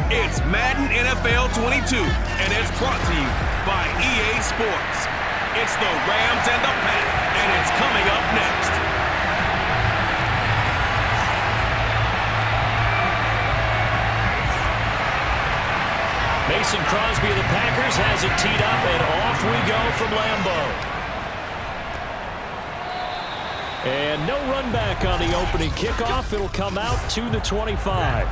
It's Madden NFL 22, and it's brought to you by EA Sports. It's the Rams and the Pack, and it's coming up next. Mason Crosby of the Packers has it teed up, and off we go from Lambeau. And no run back on the opening kickoff. It'll come out to the 25.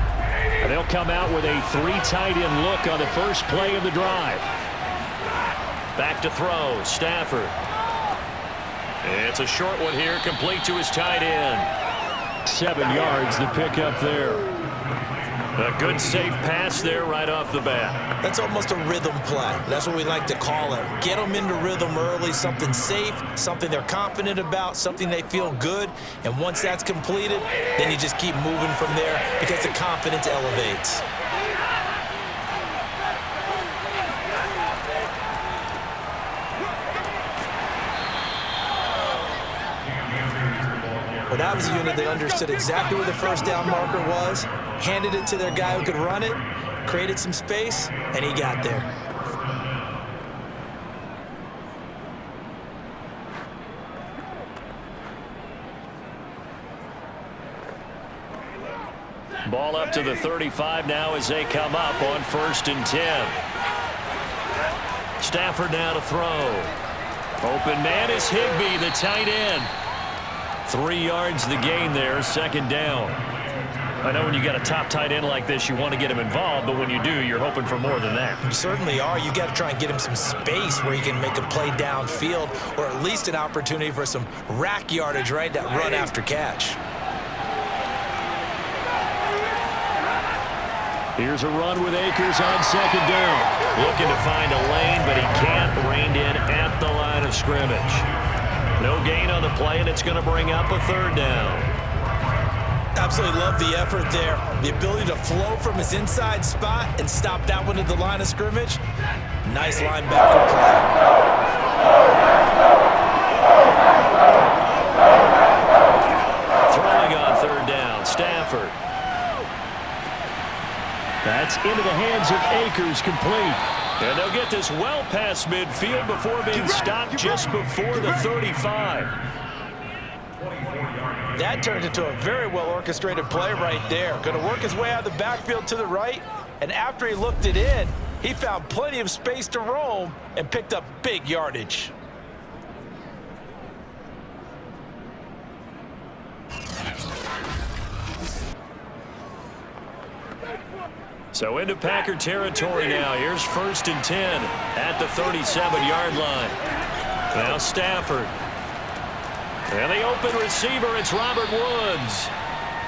And they'll come out with a 3 tight end look on the first play of the drive. Back to throw, Stafford. It's a short one here, complete to his tight end. 7 yards, the pickup there. A good safe pass there right off the bat. That's almost a rhythm play. That's what we like to call it. Get them into rhythm early, something safe, something they're confident about, something they feel good. And once that's completed, then you just keep moving from there because the confidence elevates. Well, that was a unit that understood exactly where the first down marker was, handed it to their guy who could run it, created some space, and he got there. Ball up to the 35 now as they come up on 1st and 10. Stafford now to throw. Open man is Higbee, the tight end. 3 yards the gain there, 2nd down. I know when you got a top tight end like this, you want to get him involved, but when you do, you're hoping for more than that. You certainly are. You got to try and get him some space where he can make a play downfield, or at least an opportunity for some rack yardage, right? That run after catch. Here's a run with Akers on 2nd down. Looking to find a lane, but he can't. Reined in at the line of scrimmage. No gain on the play, and it's going to bring up a 3rd down. Absolutely love the effort there. The ability to flow from his inside spot and stop that one at the line of scrimmage. Nice linebacker play. Throwing on 3rd down, Stafford. That's into the hands of Akers, complete. And they'll get this well past midfield before being stopped just before the 35. That turned into a very well-orchestrated play right there. Going to work his way out of the backfield to the right, and after he looked it in, he found plenty of space to roam and picked up big yardage. So into Packer territory now. Here's 1st and 10 at the 37-yard line. Now Stafford. And the open receiver, it's Robert Woods.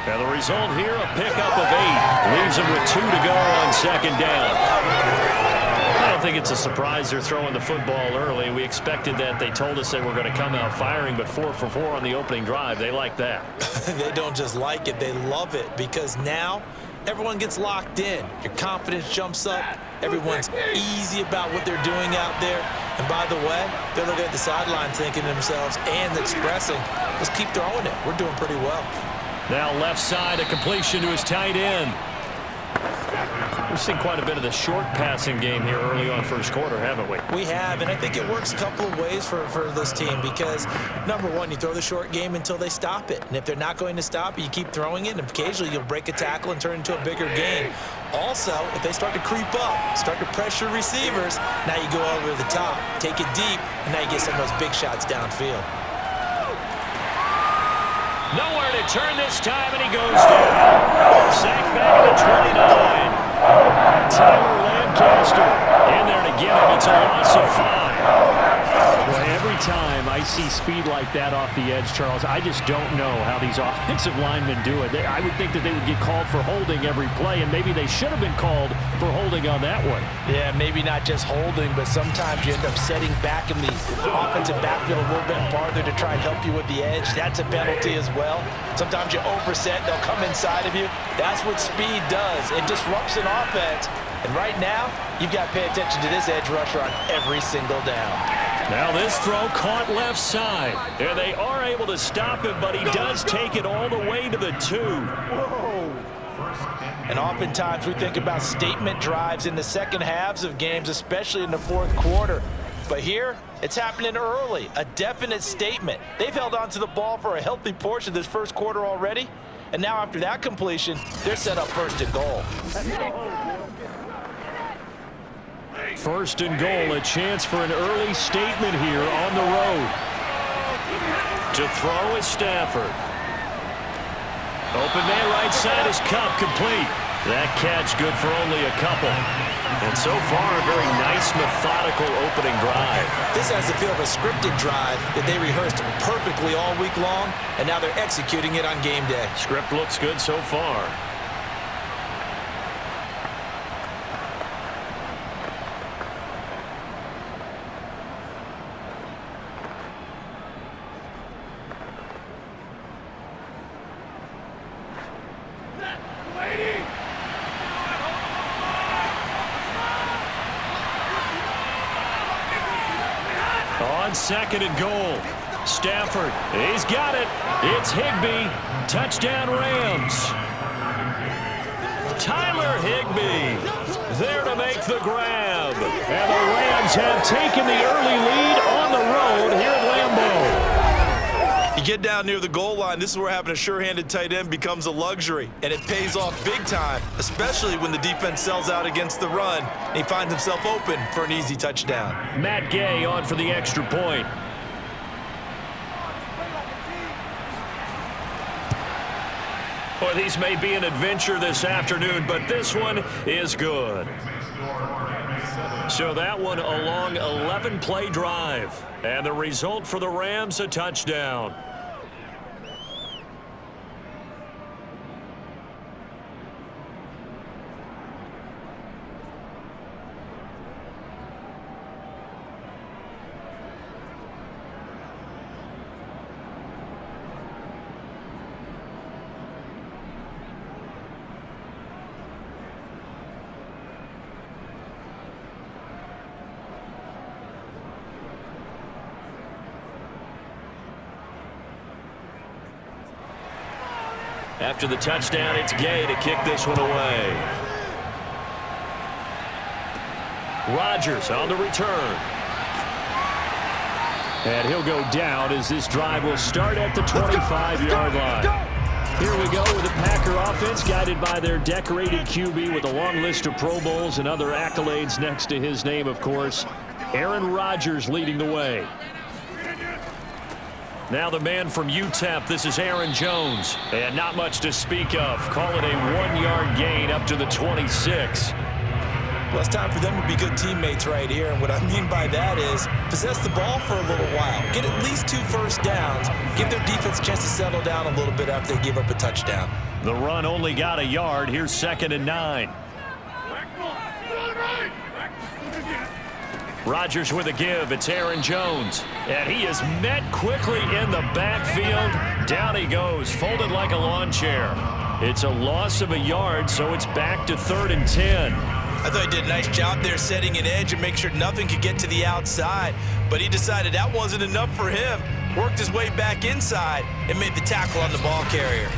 And the result here, a pickup of 8. Leaves him with 2 to go on 2nd down. I don't think it's a surprise they're throwing the football early. We expected that. They told us they were going to come out firing, but 4 for 4 on the opening drive. They like that. They don't just like it, they love it, because now everyone gets locked in. Your confidence jumps up. Everyone's easy about what they're doing out there. And by the way, they're looking at the sideline thinking to themselves and expressing, let's keep throwing it. We're doing pretty well. Now left side, a completion to his tight end. We've seen quite a bit of the short passing game here early on 1st quarter, haven't we? We have, and I think it works a couple of ways for this team because, number one, you throw the short game until they stop it. And if they're not going to stop it, you keep throwing it, and occasionally you'll break a tackle and turn it into a bigger gain. Also, if they start to creep up, start to pressure receivers, now you go over the top, take it deep, and now you get some of those big shots downfield. Nowhere to turn this time, and he goes down. Sacked back at the 29. Tyler Lancaster in there to get him. It's a loss of 5. Well, every time I see speed like that off the edge, Charles, I just don't know how these offensive linemen do it. I would think that they would get called for holding every play, and maybe they should have been called for holding on that one. Yeah, maybe not just holding, but sometimes you end up setting back in the offensive backfield a little bit farther to try and help you with the edge. That's a penalty as well. Sometimes you overset, they'll come inside of you. That's what speed does. It disrupts an offense. And right now, you've got to pay attention to this edge rusher on every single down. Now this throw caught left side. And they are able to stop him, but he does take it all the way to the 2. Whoa. And oftentimes we think about statement drives in the second halves of games, especially in the fourth quarter. But here, it's happening early, a definite statement. They've held on to the ball for a healthy portion of this first quarter already. And now after that completion, they're set up first and goal. First and goal, a chance for an early statement here on the road. To throw is Stafford. Open man right side is Cup, complete. That catch good for only a couple. And so far, a very nice, methodical opening drive. This has the feel of a scripted drive that they rehearsed perfectly all week long, and now they're executing it on game day. Script looks good so far. On second and goal, Stafford, he's got it. It's Higbee. Touchdown Rams. Tyler Higbee there to make the grab. And the Rams have taken the early lead on the road here at Lambeau. You get down near the goal line, this is where having a sure-handed tight end becomes a luxury, and it pays off big time, especially when the defense sells out against the run, and he finds himself open for an easy touchdown. Matt Gay on for the extra point. Well, these may be an adventure this afternoon, but this one is good. So that one a long 11-play drive, and the result for the Rams, a touchdown. After the touchdown, it's Gay to kick this one away. Rodgers on the return. And he'll go down as this drive will start at the 25-yard line. Here we go with the Packer offense guided by their decorated QB with a long list of Pro Bowls and other accolades next to his name, of course. Aaron Rodgers leading the way. Now the man from UTEP, this is Aaron Jones. And not much to speak of. Call it a 1-yard gain up to the 26. Well, it's time for them to be good teammates right here. And what I mean by that is possess the ball for a little while. Get at least 2 first downs. Give their defense a chance to settle down a little bit after they give up a touchdown. The run only got a yard. Here's 2nd and 9. Rodgers with a give. It's Aaron Jones. And he is met quickly in the backfield. Down he goes, folded like a lawn chair. It's a loss of a yard, so it's back to 3rd and 10. I thought he did a nice job there setting an edge and make sure nothing could get to the outside. But he decided that wasn't enough for him. Worked his way back inside and made the tackle on the ball carrier.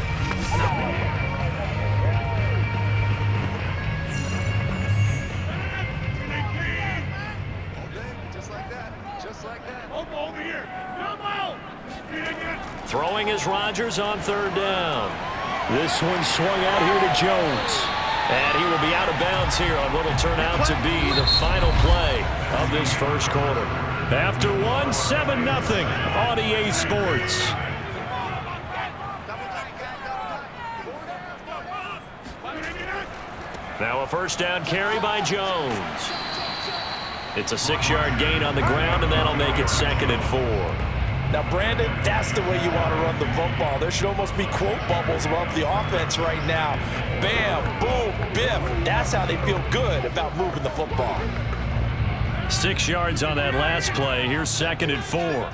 Throwing is Rodgers on 3rd down. This one swung out here to Jones. And he will be out of bounds here on what will turn out to be the final play of this first quarter. After 7-0 on EA Sports. Now a first down carry by Jones. It's a 6-yard gain on the ground, and that'll make it 2nd and 4. Now, Brandon, that's the way you want to run the football. There should almost be quote bubbles above the offense right now. Bam, boom, biff. That's how they feel good about moving the football. 6 yards on that last play. Here's 2nd and 4.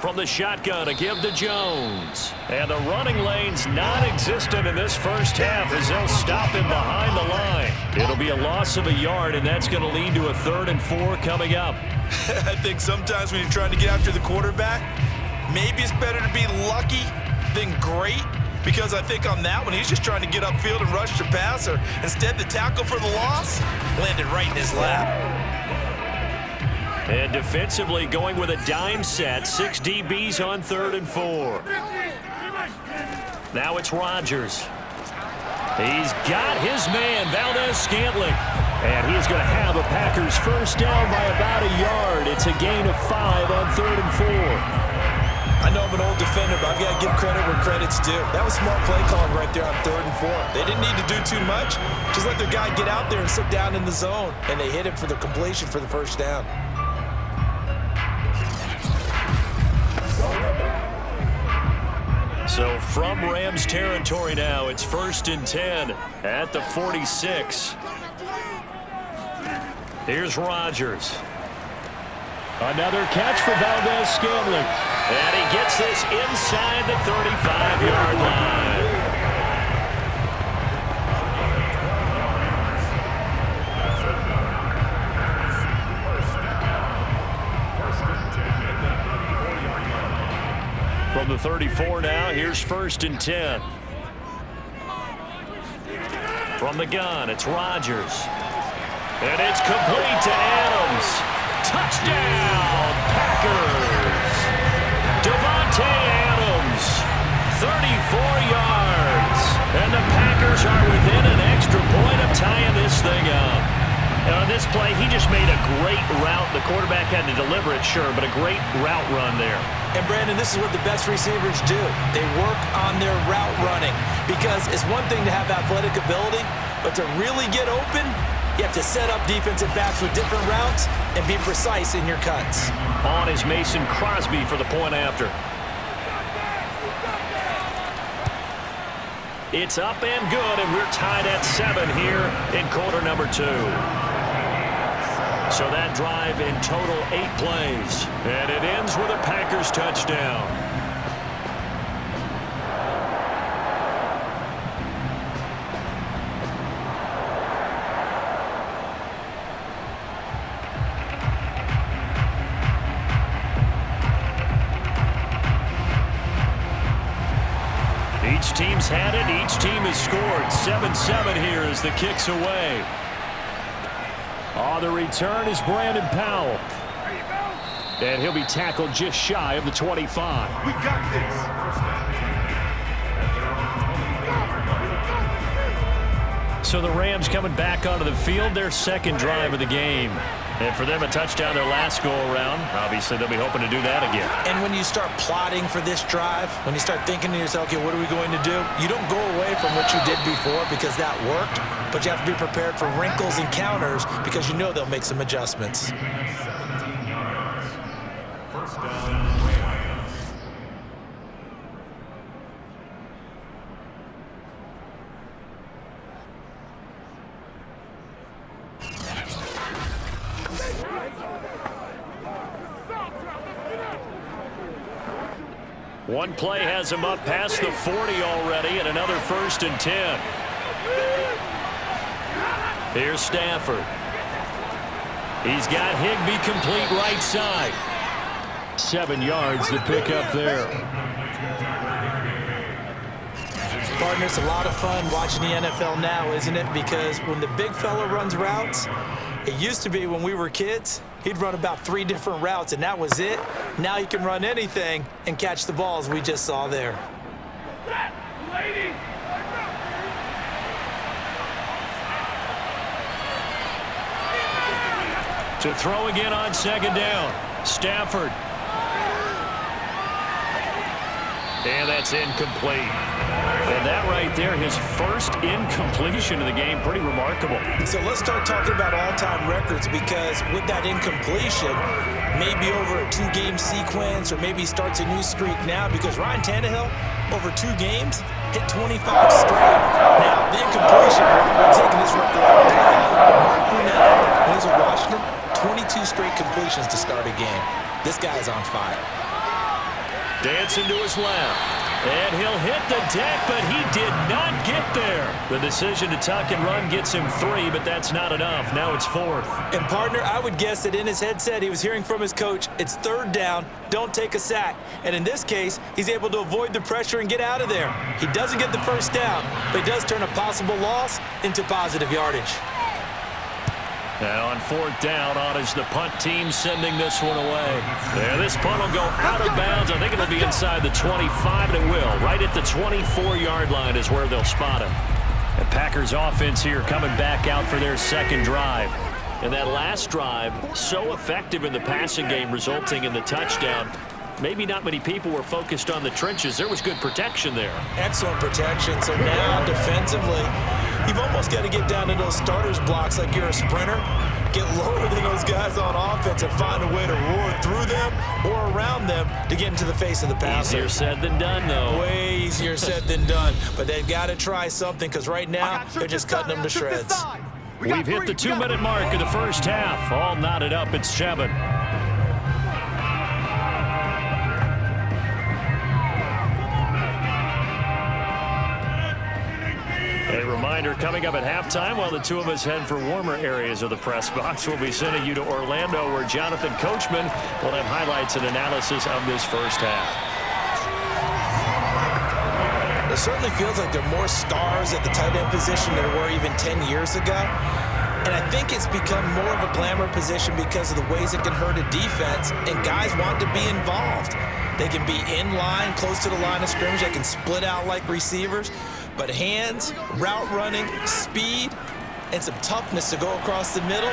From the shotgun, a give to Jones. And the running lane's non-existent in this first half as they'll stop him behind the line. It'll be a loss of a yard, and that's going to lead to a 3rd and 4 coming up. I think sometimes when you're trying to get after the quarterback, maybe it's better to be lucky than great. great because I think on that one, he's just trying to get upfield and rush the passer. Instead, the tackle for the loss landed right in his lap. And defensively going with a dime set. 6 DBs on 3rd and 4. Now it's Rodgers. He's got his man, Valdez-Scantling. And he's going to have a Packers first down by about a yard. It's a gain of 5 on 3rd and 4. I know I'm an old defender, but I've got to give credit where credit's due. That was smart play calling right there on 3rd and 4. They didn't need to do too much. Just let their guy get out there and sit down in the zone. And they hit him for the completion for the first down. So from Rams territory now, it's 1st and 10 at the 46. Here's Rodgers. Another catch for Valdez-Scantling. And he gets this inside the 35-yard line. From the 34 now, here's 1st and 10. From the gun, it's Rodgers. And it's complete to Adams. Touchdown, Packers! Devontae Adams, 34 yards. And the Packers are within an extra point of tying this thing up. And on this play, he just made a great route. The quarterback had to deliver it, sure, but a great route run there. And, Brandon, this is what the best receivers do. They work on their route running because it's one thing to have athletic ability, but to really get open, you have to set up defensive backs with different routes and be precise in your cuts. On is Mason Crosby for the point after. It's up and good, and we're tied at 7 here in quarter number 2. So that drive in total 8 plays. And it ends with a Packers touchdown. Each team's had it. Each team has scored. 7-7 here as the kick's away. On the return is Brandon Powell. And he'll be tackled just shy of the 25. We got this. So the Rams coming back onto the field, their second drive of the game. And for them, a touchdown their last go-around. Obviously, they'll be hoping to do that again. And when you start plotting for this drive, when you start thinking to yourself, okay, what are we going to do? You don't go away from what you did before because that worked, but you have to be prepared for wrinkles and counters because you know they'll make some adjustments. First down. One play has him up past the 40 already, and another 1st and 10. Here's Stafford. He's got Higbee complete right side. 7 yards to pick up there. Partner, it's a lot of fun watching the NFL now, isn't it? Because when the big fella runs routes, it used to be when we were kids, he'd run about 3 different routes, and that was it. Now he can run anything and catch the balls we just saw there. To throw again on 2nd down. Stafford. And that's incomplete. And that right there, his first incompletion of the game, pretty remarkable. So let's start talking about all-time records because with that incompletion, maybe over a 2-game sequence or maybe starts a new streak now because Ryan Tannehill, over 2 games, hit 25 straight. Now, the incompletion, we're taking this record out of play. Mark Brunell, when he was with Washington, 22 straight completions to start a game. This guy's on fire. Dancing to his left. And he'll hit the deck, but he did not get there. The decision to tuck and run gets him 3, but that's not enough. Now it's 4th. And, partner, I would guess that in his headset he was hearing from his coach, it's 3rd down, don't take a sack. And in this case, he's able to avoid the pressure and get out of there. He doesn't get the 1st down, but he does turn a possible loss into positive yardage. Now on 4th down, on is the punt team sending this one away. There, this punt will go out of bounds. I think it'll be inside the 25, and it will. Right at the 24-yard line is where they'll spot it. And Packers offense here coming back out for their 2nd drive. And that last drive, so effective in the passing game, resulting in the touchdown. Maybe not many people were focused on the trenches. There was good protection there. Excellent protection. So now defensively, you've almost got to get down to those starters blocks like you're a sprinter. Get lower than those guys on offense and find a way to roar through them or around them to get into the face of the passer. Easier said than done, though. Way easier said than done. But they've got to try something because right now they're just cutting them to shreds. We've hit the 2-minute mark of the first half. All knotted up at 7. A reminder, coming up at halftime, while the two of us head for warmer areas of the press box, we'll be sending you to Orlando, where Jonathan Coachman will have highlights and analysis of this first half. It certainly feels like there are more stars at the tight end position than there were even 10 years ago. And I think it's become more of a glamour position because of the ways it can hurt a defense, and guys want to be involved. They can be in line, close to the line of scrimmage. They can split out like receivers. But hands, route running, speed, and some toughness to go across the middle,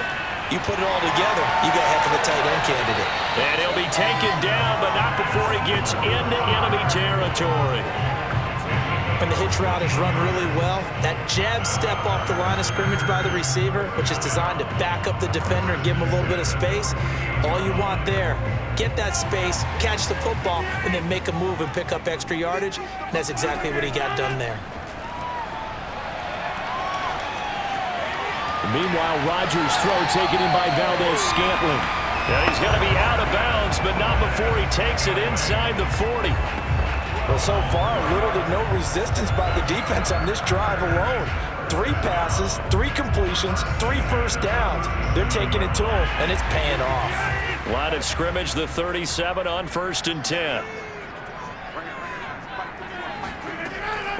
you put it all together, you got a heck of a tight end candidate. And he'll be taken down, but not before he gets into enemy territory. When the hitch route is run really well, that jab step off the line of scrimmage by the receiver, which is designed to back up the defender and give him a little bit of space, all you want there, get that space, catch the football, and then make a move and pick up extra yardage, and that's exactly what he got done there. Meanwhile, Rodgers' throw taken in by Valdez-Scantling. Yeah, he's going to be out of bounds, but not before he takes it inside the 40. Well, so far, little to no resistance by the defense on this drive alone. 3 passes, 3 completions, 3 first downs. They're taking it to him, and it's paying off. Line of scrimmage, the 37 on 1st and 10.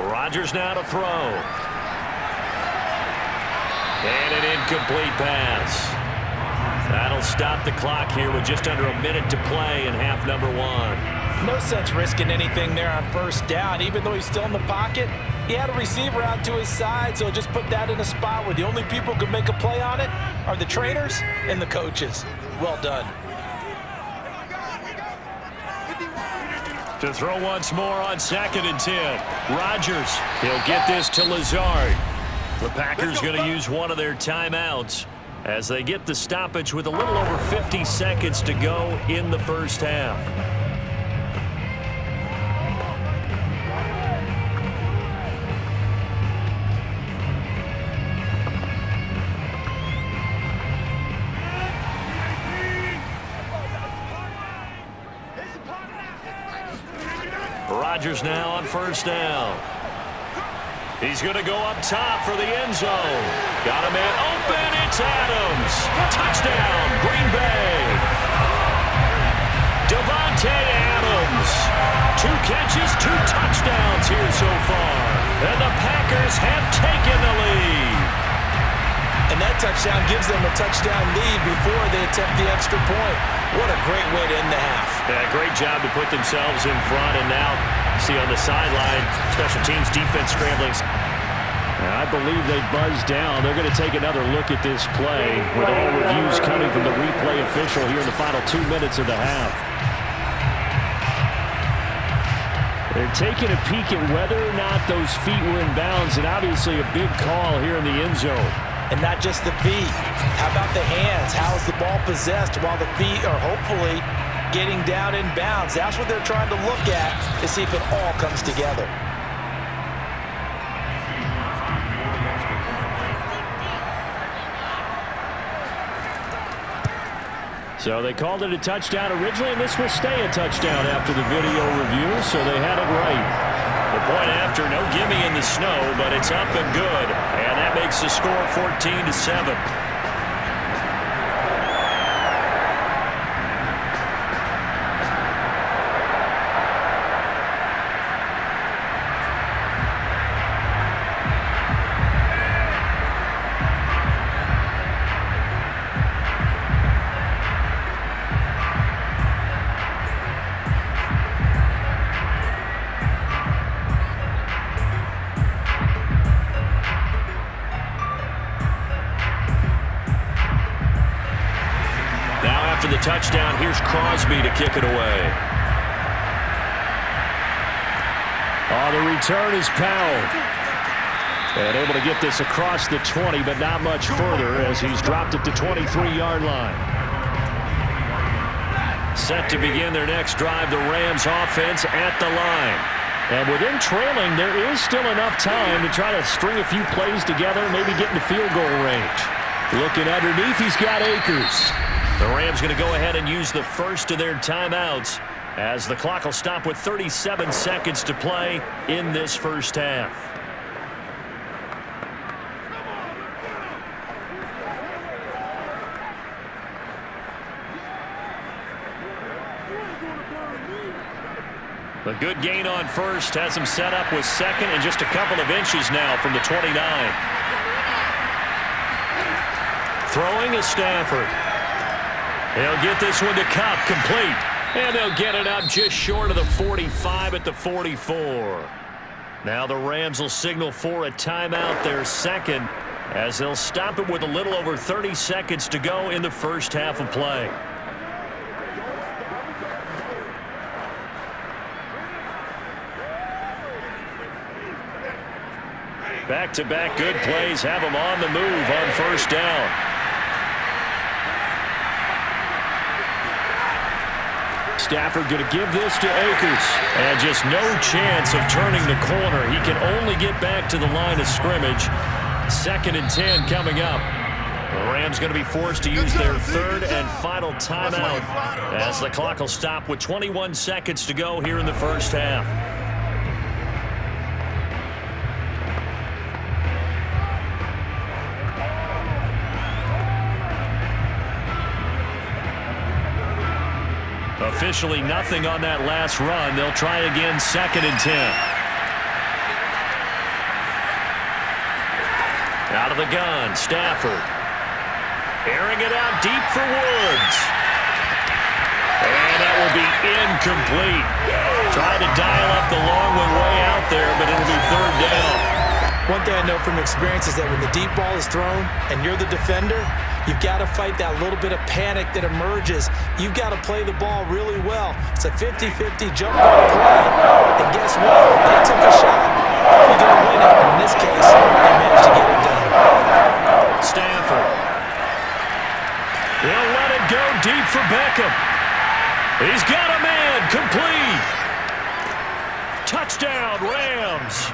Rodgers now to throw. And an incomplete pass. That'll stop the clock here with just under a minute to play in half number 1. No sense risking anything there on 1st down. Even though he's still in the pocket, he had a receiver out to his side, so just put that in a spot where the only people who can make a play on it are the trainers and the coaches. Well done. To throw once more on 2nd and 10. Rodgers, he'll get this to Lazard. The Packers going to use one of their timeouts as they get the stoppage with a little over 50 seconds to go in the first half. Rodgers now on 1st down. He's going to go up top for the end zone. Got a man open. It's Adams. Touchdown, Green Bay. Davante Adams. 2 catches, 2 touchdowns here so far. And the Packers have taken the lead. And that touchdown gives them a touchdown lead before they attempt the extra point. What a great way to end the half. Yeah, great job to put themselves in front, and now see on the sideline, special teams defense scrambling. I believe they buzzed down. They're going to take another look at this play with all reviews coming from the replay official here in the final 2 minutes of the half. They're taking a peek at whether or not those feet were in bounds, and obviously a big call here in the end zone. And not just the feet. How about the hands? How is the ball possessed while the feet are hopefully getting down in bounds? That's what they're trying to look at to see if it all comes together. So they called it a touchdown originally, and this will stay a touchdown after the video review, so they had it right. the snow, but it's up and good. And that makes the score 14-7. After the touchdown, here's Crosby to kick it away. The return is Powell. And able to get this across the 20, but not much further as he's dropped it to 23-yard line. Set to begin their next drive, the Rams offense at the line. And within trailing, there is still enough time to try to string a few plays together, maybe get into field goal range. Looking underneath, he's got Akers. The Rams going to go ahead and use the first of their timeouts as the clock will stop with 37 seconds to play in this first half. The good gain on first has him set up with second and just a couple of inches now from the 29. Throwing is Stafford. They'll get this one to Cup, complete. And they'll get it up just short of the 45 at the 44. Now the Rams will signal for a timeout, their second, as they'll stop it with a little over 30 seconds to go in the first half of play. Back-to-back good plays have them on the move on first down. Stafford going to give this to Akers. And just no chance of turning the corner. He can only get back to the line of scrimmage. 2nd and 10 coming up. The Rams going to be forced to use their third and final timeout as the clock will stop with 21 seconds to go here in the first half. Officially nothing on that last run. They'll try again 2nd and 10. Out of the gun, Stafford. Airing it out deep for Woods. And that will be incomplete. Tried to dial up the long one way out there, but it'll be 3rd down. One thing I know from experience is that when the deep ball is thrown and you're the defender, you've got to fight that little bit of panic that emerges. You've got to play the ball really well. It's a 50-50 jump ball play. And guess what? They took a shot. You're going to win it. In this case, they managed to get it done. Stafford. They'll let it go deep for Beckham. He's got a man. Complete. Touchdown, Rams.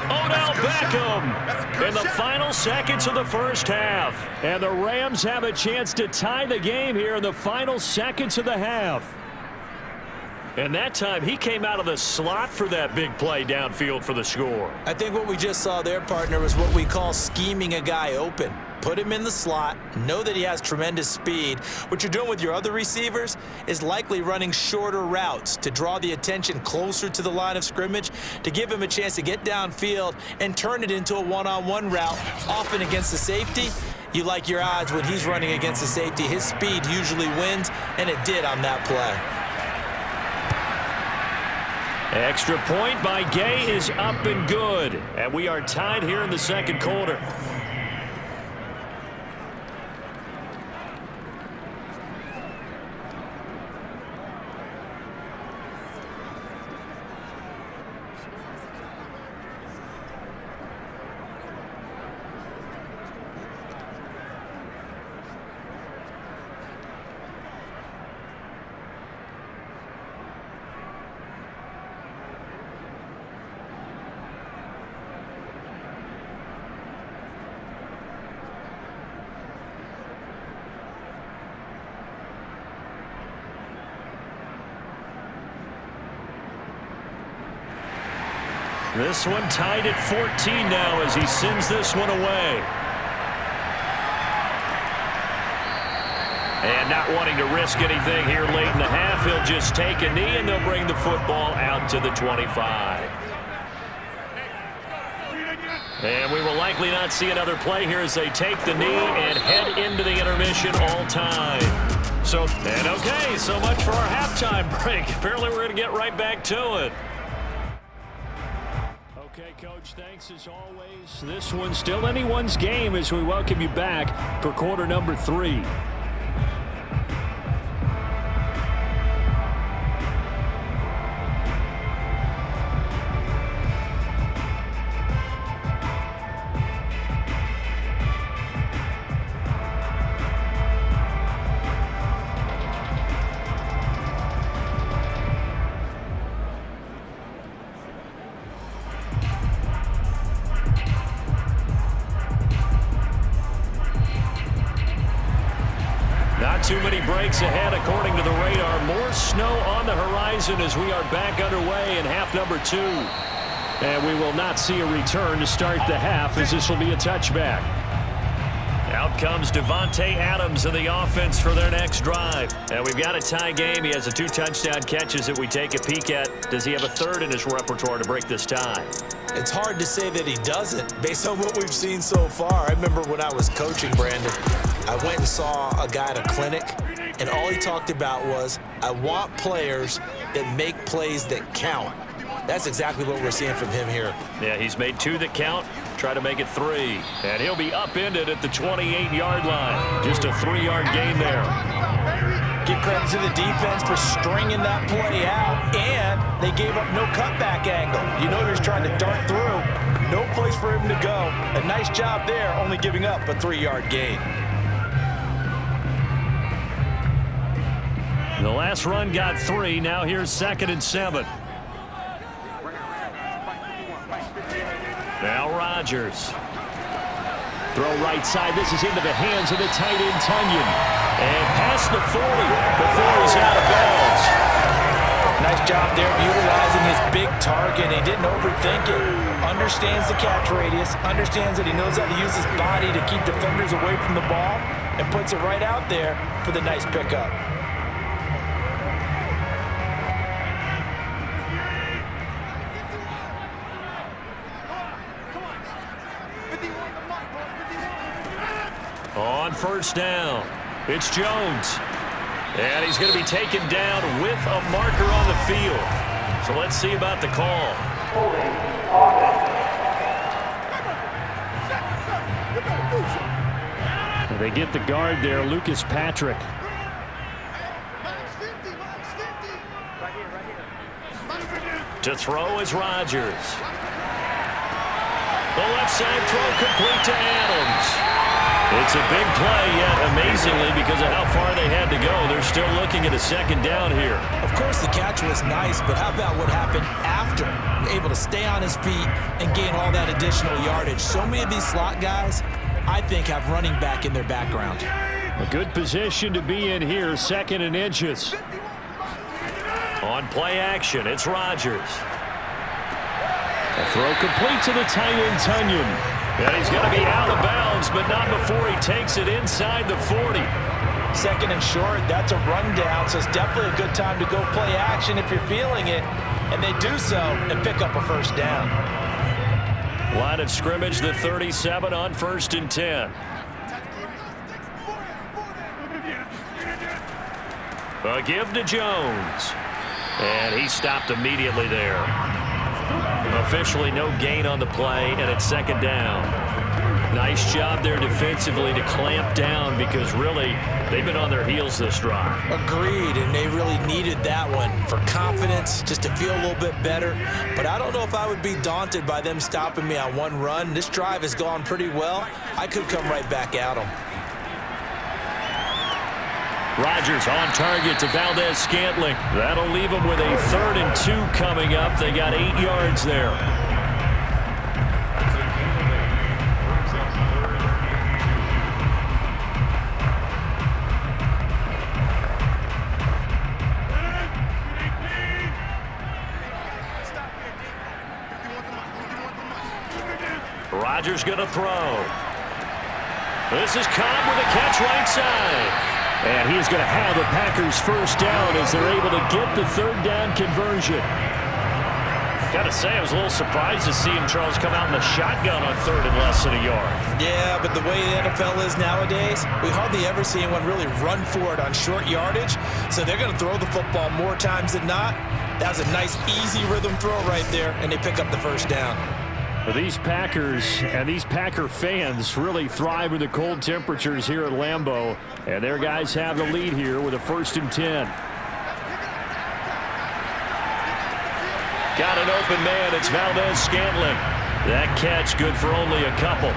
Odell Beckham in the final seconds of the first half. And the Rams have a chance to tie the game here in the final seconds of the half. And that time, he came out of the slot for that big play downfield for the score. I think what we just saw there, partner, was what we call scheming a guy open. Put him in the slot, know that he has tremendous speed. What you're doing with your other receivers is likely running shorter routes to draw the attention closer to the line of scrimmage, to give him a chance to get downfield and turn it into a one-on-one route, often against the safety. You like your odds when he's running against the safety. His speed usually wins, and it did on that play. Extra point by Gay is up and good. And we are tied here in the second quarter. This one tied at 14 now as he sends this one away. And not wanting to risk anything here late in the half, he'll just take a knee, and they'll bring the football out to the 25. And we will likely not see another play here as they take the knee and head into the intermission all time. So much for our halftime break. Apparently we're going to get right back to it. Okay, Coach, thanks as always. This one's still anyone's game as we welcome you back for quarter number 3. Too many breaks ahead according to the radar. More snow on the horizon as we are back underway in half number 2. And we will not see a return to start the half as this will be a touchback. Out comes Devontae Adams in the offense for their next drive. And we've got a tie game. He has 2 touchdown catches that we take a peek at. Does he have a third in his repertoire to break this tie? It's hard to say that he doesn't based on what we've seen so far. I remember when I was coaching, Brandon, I went and saw a guy at a clinic, and all he talked about was, I want players that make plays that count. That's exactly what we're seeing from him here. Yeah, he's made 2 that count. Try to make it 3. And he'll be upended at the 28-yard line. Just a 3-yard gain there. Give credit to the defense for stringing that play out, and they gave up no cutback angle. You know they're trying to dart through. No place for him to go. A nice job there, only giving up a 3-yard gain. The last run got 3. Now here's 2nd and 7. Now Rodgers. Throw right side. This is into the hands of the tight end, Tunyon. And past the 40 before he's out of bounds. Nice job there of utilizing his big target. He didn't overthink it. Understands the catch radius. Understands that he knows how to use his body to keep defenders away from the ball. And puts it right out there for the nice pickup. On first down, it's Jones. And he's going to be taken down with a marker on the field. So let's see about the call. They get the guard there, Lucas Patrick. To throw is Rodgers. The left side throw complete to Adams. It's a big play, yet amazingly, because of how far they had to go, they're still looking at a 2nd down here. Of course, the catch was nice, but how about what happened after? Able to stay on his feet and gain all that additional yardage. So many of these slot guys, I think, have running back in their background. A good position to be in here, 2nd and inches. On play action, it's Rodgers. A throw complete to the tight end, Tunyon. And he's going to be out of bounds, but not before he takes it inside the 40. 2nd and short, that's a rundown, so it's definitely a good time to go play action if you're feeling it. And they do so and pick up a 1st down. Line of scrimmage, the 37 on 1st and 10. A give to Jones. And he stopped immediately there. Officially no gain on the play, and it's 2nd down. Nice job there defensively to clamp down because really they've been on their heels this drive. Agreed, and they really needed that one for confidence, just to feel a little bit better. But I don't know if I would be daunted by them stopping me on one run. This drive has gone pretty well. I could come right back at them. Rodgers on target to Valdez-Scantling. That'll leave them with a 3rd and 2 coming up. They got 8 yards there. Rodgers going to throw. This is Cobb with a catch right side. And he is going to have the Packers first down as they're able to get the third down conversion. Got to say, I was a little surprised to see him, Charles, come out in the shotgun on third and less than a yard. Yeah, but the way the NFL is nowadays, we hardly ever see anyone really run for it on short yardage. So they're going to throw the football more times than not. That was a nice, easy rhythm throw right there, and they pick up the first down. Well, these Packers and these Packer fans really thrive in the cold temperatures here at Lambeau. And their guys have the lead here with a 1st and 10. Got an open man. It's Valdez-Scantling. That catch good for only a couple.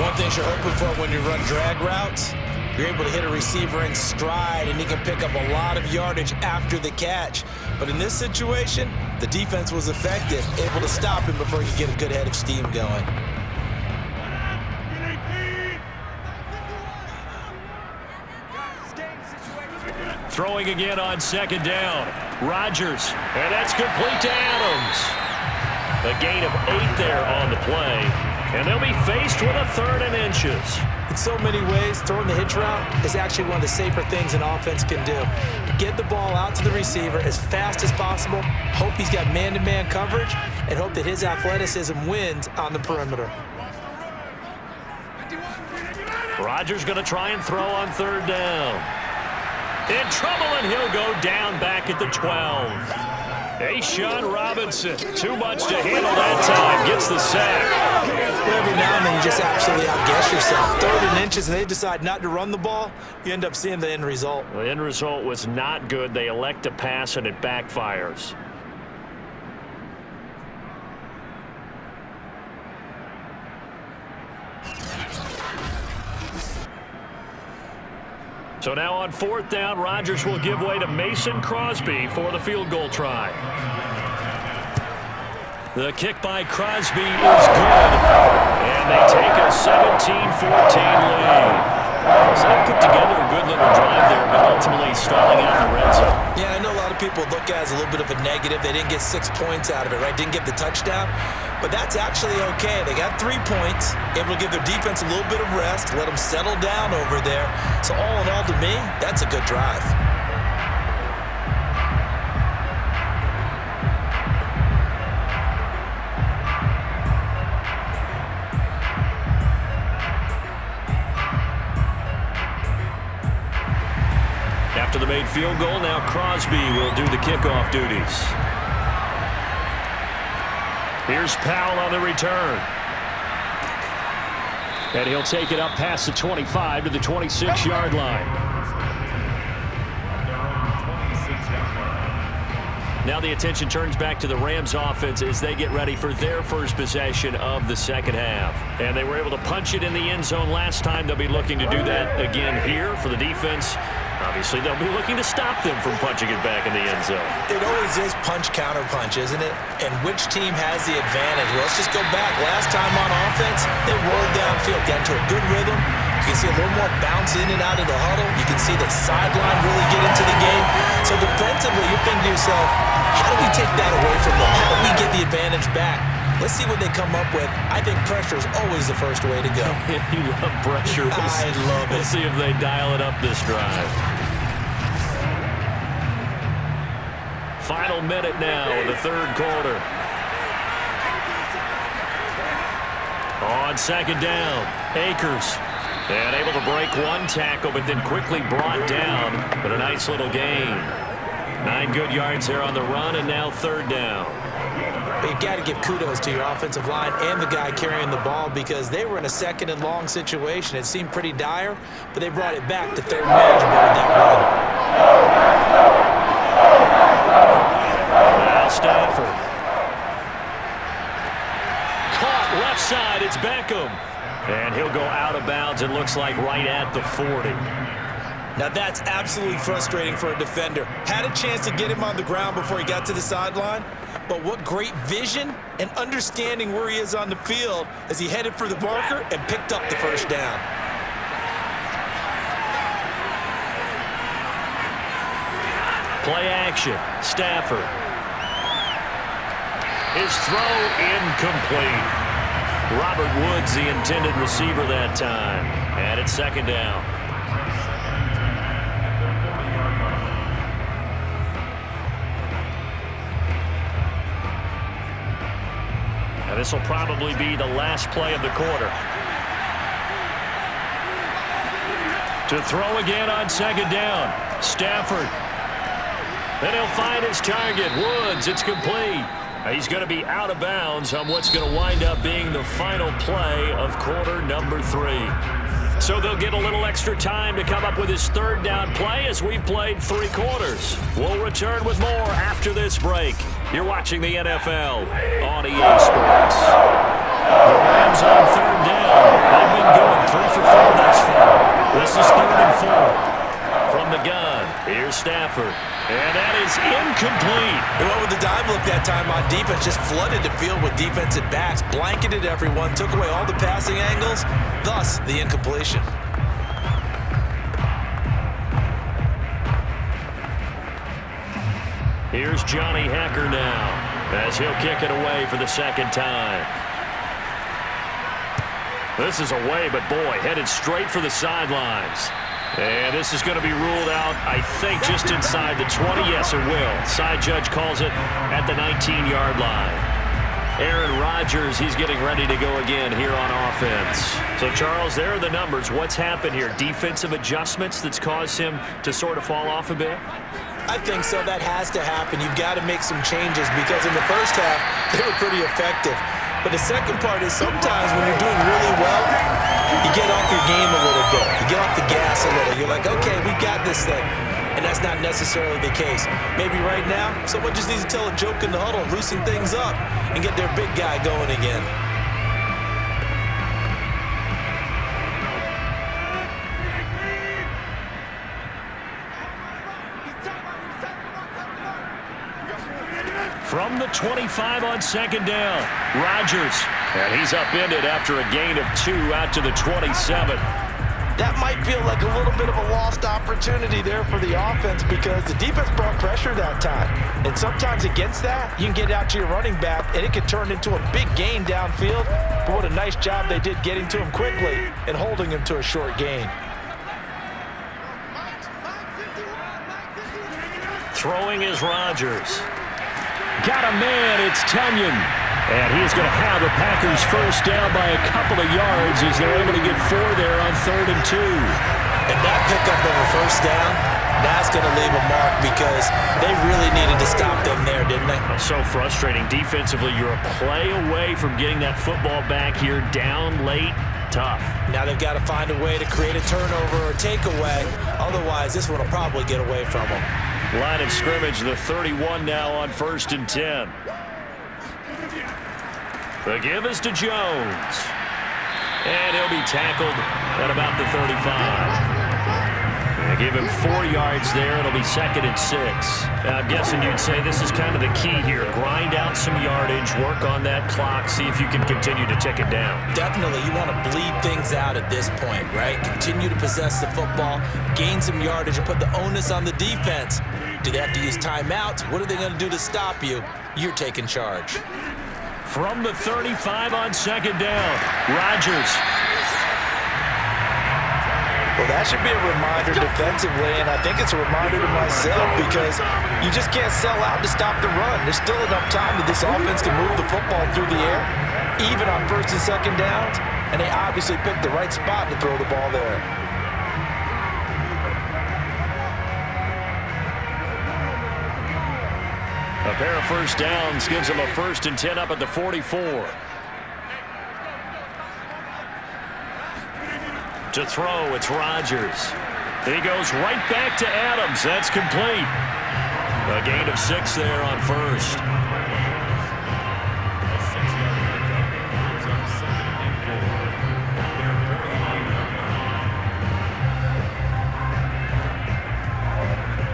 One thing you're hoping for when you run drag routes, you're able to hit a receiver in stride, and he can pick up a lot of yardage after the catch. But in this situation, the defense was effective, able to stop him before he could get a good head of steam going. Throwing again on 2nd down. Rodgers, and that's complete to Adams. A gain of 8 there on the play, and they'll be faced with a 3rd and inches. In so many ways, throwing the hitch route is actually one of the safer things an offense can do. Get the ball out to the receiver as fast as possible, hope he's got man-to-man coverage, and hope that his athleticism wins on the perimeter. Rodgers going to try and throw on 3rd down. In trouble, and he'll go down back at the 12. A'Shawn Robinson, too much to handle that time, gets the sack. Every now and then you just absolutely outguess yourself. 3rd and inches, and they decide not to run the ball, you end up seeing the end result. The end result was not good. They elect to pass, and it backfires. So now on 4th down, Rodgers will give way to Mason Crosby for the field goal try. The kick by Crosby is good, and they take a 17-14 lead. So they put together a good little drive there, but ultimately stalling out in the red zone. Yeah, I know a lot of people look at it as a little bit of a negative. They didn't get 6 points out of it, right? Didn't get the touchdown. But that's actually okay. They got 3 points, able to give their defense a little bit of rest, let them settle down over there. So all in all, to me, that's a good drive. After the made field goal, now Crosby will do the kickoff duties. Here's Powell on the return. And he'll take it up past the 25 to the 26-yard line. Now the attention turns back to the Rams offense as they get ready for their first possession of the second half. And they were able to punch it in the end zone last time. They'll be looking to do that again here for the defense. Obviously, they'll be looking to stop them from punching it back in the end zone. It always is punch-counter-punch, isn't it? And which team has the advantage? Well, let's just go back. Last time on offense, they rolled downfield, got into a good rhythm. You can see a little more bounce in and out of the huddle. You can see the sideline really get into the game. So defensively, you're thinking to yourself, how do we take that away from them? How do we get the advantage back? Let's see what they come up with. I think pressure is always the first way to go. You love pressure. I love it. We'll see if they dial it up this drive. Final minute now of the third quarter. On 2nd down, Akers. And able to break one tackle, but then quickly brought down. But a nice little gain. 9 good yards there on the run, and now 3rd down. You've got to give kudos to your offensive line and the guy carrying the ball because they were in a 2nd and long situation. It seemed pretty dire, but they brought it back to 3rd manageable with that run. Now Stafford. Caught left side. It's Beckham. And he'll go out of bounds, it looks like, right at the 40. Now that's absolutely frustrating for a defender. Had a chance to get him on the ground before he got to the sideline, but what great vision and understanding where he is on the field as he headed for the marker and picked up the first down. Play action. Stafford. His throw incomplete. Robert Woods, the intended receiver that time. And it's second down. And this will probably be the last play of the quarter. To throw again on second down. Stafford. Then he'll find his target. Woods, it's complete. He's going to be out of bounds on what's going to wind up being the final play of quarter number 3. So they'll get a little extra time to come up with his third down play as we've played 3 quarters. We'll return with more after this break. You're watching the NFL on EA Sports. The Rams on third down. They've been going 3 for 4 thus far. This is 3rd and 4. From the gun, here's Stafford. And that is incomplete. They went with the dime look that time on defense, just flooded the field with defensive backs, blanketed everyone, took away all the passing angles, thus the incompletion. Here's Johnny Hacker now as he'll kick it away for the second time. This is away, but boy, headed straight for the sidelines. And this is going to be ruled out, I think, just inside the 20. Yes, it will. Side judge calls it at the 19-yard line. Aaron Rodgers, he's getting ready to go again here on offense. So, Charles, there are the numbers. What's happened here? Defensive adjustments that's caused him to sort of fall off a bit? I think so. That has to happen. You've got to make some changes because in the first half, they were pretty effective. But the second part is sometimes when you're doing really well, you get off your game a little bit. You get off the gas a little. You're like, okay, we got this thing. And that's not necessarily the case. Maybe right now, someone just needs to tell a joke in the huddle, loosen things up, and get their big guy going again. From the 25 on second down, Rodgers. And he's upended after a gain of 2 out to the 27. That might feel like a little bit of a lost opportunity there for the offense because the defense brought pressure that time. And sometimes against that, you can get out to your running back, and it can turn into a big gain downfield. But what a nice job they did getting to him quickly and holding him to a short gain. Throwing is Rodgers. Got a man, it's Tunyon. And he's going to have the Packers first down by a couple of yards as they're able to get 4 there on 3rd and 2. And that pickup of a first down, that's going to leave a mark because they really needed to stop them there, didn't they? So frustrating. Defensively, you're a play away from getting that football back here down late. Tough. Now they've got to find a way to create a turnover or takeaway. Otherwise, this one will probably get away from them. Line of scrimmage, the 31 now on 1st and 10. The give is to Jones. And he'll be tackled at about the 35. They give him 4 yards there. It'll be 2nd and 6. I'm guessing you'd say this is kind of the key here. Grind out some yardage, work on that clock, see if you can continue to tick it down. Definitely. You want to bleed things out at this point, right? Continue to possess the football, gain some yardage, and put the onus on the defense. Do they have to use timeouts? What are they going to do to stop you? You're taking charge. From the 35 on second down, Rodgers. Well, that should be a reminder defensively, and I think it's a reminder to myself because you just can't sell out to stop the run. There's still enough time that this offense can move the football through the air, even on 1st and 2nd downs, and they obviously picked the right spot to throw the ball there. A pair of first downs gives them a 1st and 10 up at the 44. To throw, it's Rodgers. He goes right back to Adams. That's complete. A gain of 6 there on 1st.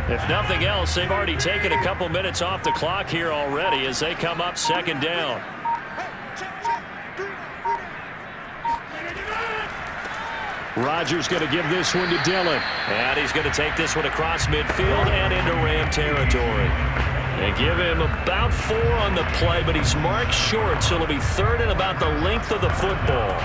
If nothing else, they've already taken a couple minutes off the clock here already as they come up 2nd down. Rodgers going to give this one to Dillon. And he's going to take this one across midfield and into Ram territory. They give him about 4 on the play, but he's marked short, so it'll be 3rd and about the length of the football.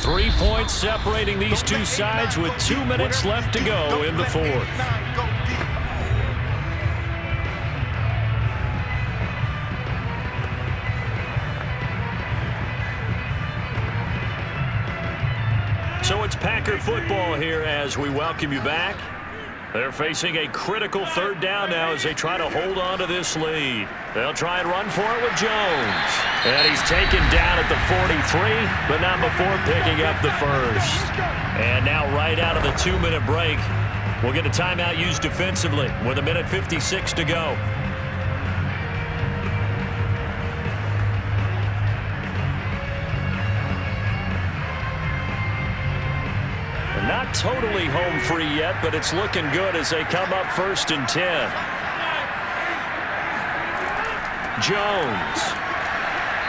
Three points separating these two sides with 2 minutes left to go in the 4th. So it's Packer football here as we welcome you back. They're facing a critical 3rd down now as they try to hold on to this lead. They'll try and run for it with Jones. And he's taken down at the 43, but not before picking up the 1st. And now right out of the 2-minute break, we'll get a timeout used defensively with 1:56 to go. Not totally home free yet, but it's looking good as they come up 1st and 10. Jones.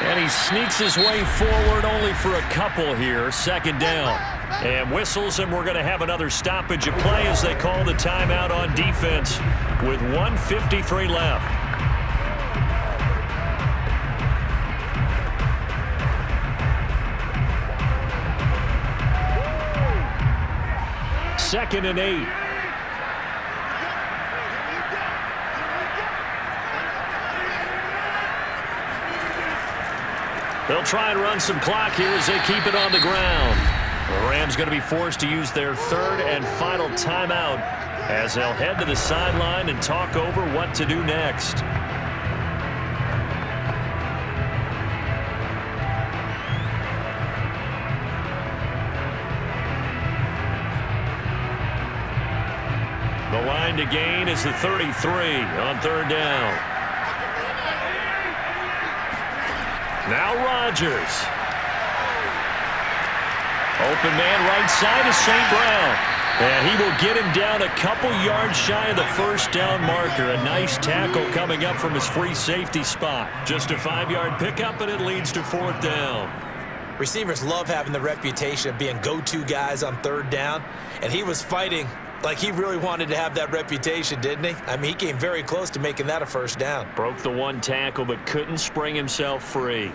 And he sneaks his way forward only for a couple here. 2nd down. And whistles, and we're going to have another stoppage of play as they call the timeout on defense with 1:53 left. Second and 8. They'll try and run some clock here as they keep it on the ground. The Rams going to be forced to use their 3rd and final timeout as they'll head to the sideline and talk over what to do next. The line to gain is the 33 on 3rd down. Now Rodgers. Open man right side is St. Brown. And he will get him down a couple yards shy of the 1st down marker. A nice tackle coming up from his free safety spot. Just a 5-yard pickup, and it leads to 4th down. Receivers love having the reputation of being go-to guys on 3rd down, and he was fighting like he really wanted to have that reputation, didn't he? I mean, he came very close to making that a 1st down. Broke the 1 tackle, but couldn't spring himself free.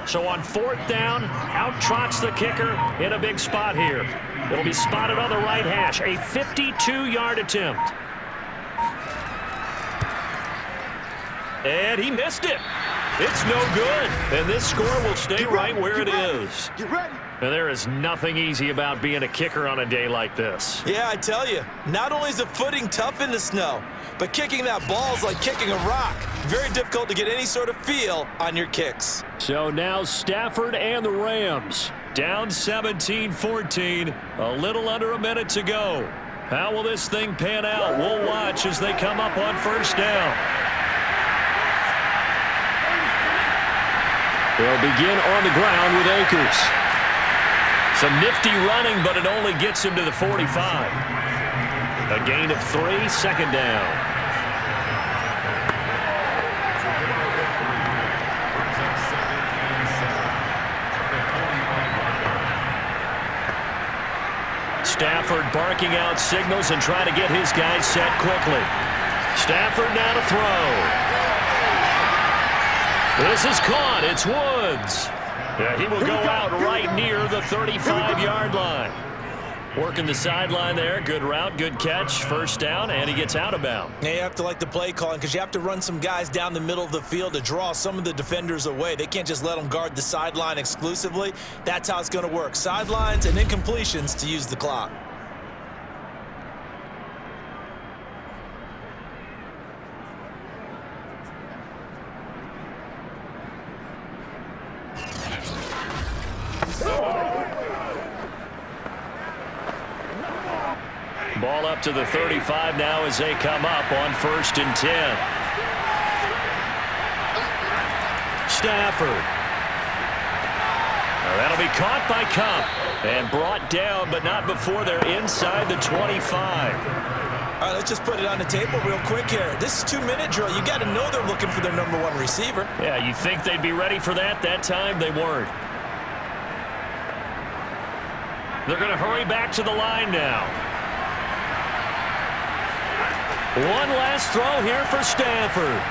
So on 4th down, out trots the kicker in a big spot here. It'll be spotted on the right hash. A 52-yard attempt. And he missed it. It's no good. And this score will stay right where it is. And there is nothing easy about being a kicker on a day like this. Yeah, I tell you, not only is the footing tough in the snow, but kicking that ball is like kicking a rock. Very difficult to get any sort of feel on your kicks. So now Stafford and the Rams down 17-14, a little under a minute to go. How will this thing pan out? We'll watch as they come up on 1st down. They'll begin on the ground with Akers. Some nifty running, but it only gets him to the 45. A gain of 3, 2nd down. Stafford barking out signals and trying to get his guys set quickly. Stafford now to throw. This is caught. It's Woods. Yeah, he will go out right near the 35-yard line. Working the sideline there. Good route, good catch. 1st down, and he gets out of bounds. Yeah, you have to like the play calling because you have to run some guys down the middle of the field to draw some of the defenders away. They can't just let them guard the sideline exclusively. That's how it's going to work. Sidelines and incompletions to use the clock. Ball up to the 35 now as they come up on 1st and 10. Stafford. Now that'll be caught by Cup and brought down, but not before they're inside the 25. All right, let's just put it on the table real quick here. This is 2-minute drill. You got to know they're looking for their number 1 receiver. Yeah, you think they'd be ready for that? That time they weren't. They're going to hurry back to the line now. One last throw here for Stafford.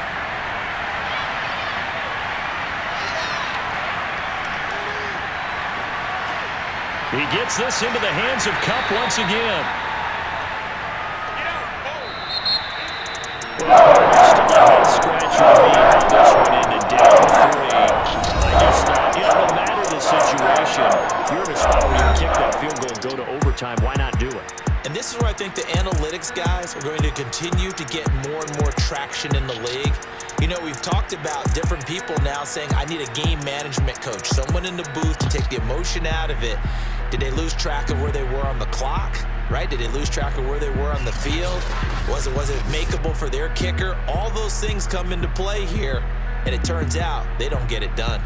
He gets this into the hands of Cup once again. Well, still a head scratcher to me how this one ended down 3. I just thought, no matter the situation, you're in a spot where you can kick that field goal and go to overtime. Why not do it? And this is where I think the analytics guys are going to continue to get more and more traction in the league. We've talked about different people now saying, I need a game management coach, someone in the booth to take the emotion out of it. Did they lose track of where they were on the clock, right? Did they lose track of where they were on the field? Was it makeable for their kicker? All those things come into play here, and it turns out they don't get it done.